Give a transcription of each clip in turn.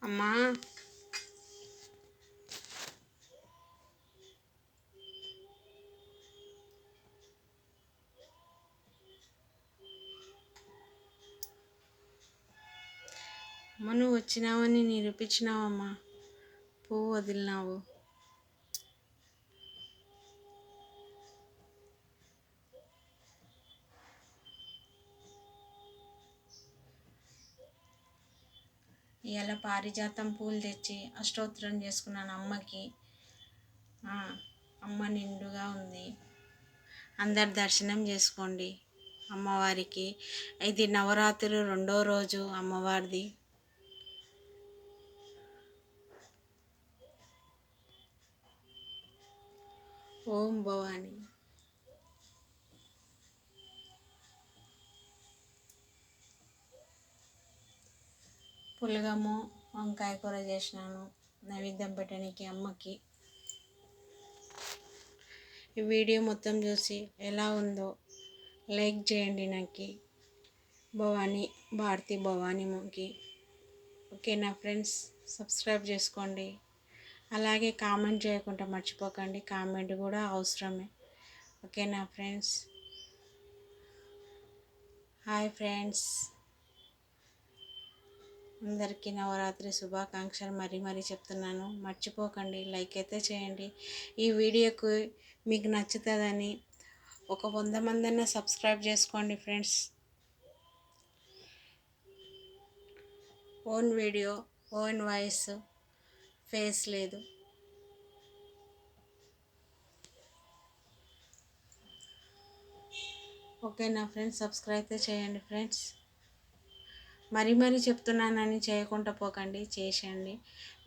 అమ్మా అమ్మ నువ్వు వచ్చినావని నిరూపించినావమ్మా. పువ్వు వదిలినావు. ఇవాళ పారిజాతం పూలు తెచ్చి అష్టోత్తరం చేసుకున్నాను అమ్మకి. అమ్మ నిండుగా ఉంది. అందరు దర్శనం చేసుకోండి అమ్మవారికి. ఇది నవరాత్రులు 2వ రోజు అమ్మవారిది. ఓం భవాని. పులగము వంకాయ కూర చేసినాను నైవేద్యం పెట్టడానికి అమ్మకి. ఈ వీడియో మొత్తం చూసి ఎలా ఉందో లైక్ చేయండి. నాకు భారతి భవానీకి ఓకేనా ఫ్రెండ్స్, సబ్స్క్రైబ్ చేసుకోండి. అలాగే కామెంట్ చేయకుండా మర్చిపోకండి, కామెంట్ కూడా అవసరమే. ఓకేనా ఫ్రెండ్స్. హాయ్ ఫ్రెండ్స్, అందరికీ నవరాత్రి శుభాకాంక్షలు మరీ చెప్తున్నాను. మర్చిపోకండి, లైక్ అయితే చేయండి. ఈ వీడియోకు మీకు నచ్చుతుందని ఒక 100 మందన్నా సబ్స్క్రైబ్ చేసుకోండి friends. Own video, own voice, face లేదు. ఓకేనా ఫ్రెండ్స్, సబ్స్క్రైబ్ అయితే చేయండి ఫ్రెండ్స్. మరీ చెప్తున్నానని చేయకుండా పోకండి, చేసేయండి.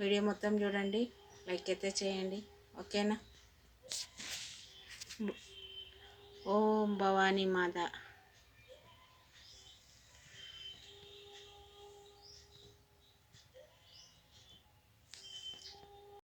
వీడియో మొత్తం చూడండి, లైక్ అయితే చేయండి. ఓకేనా. ఓం భవానీ మాత.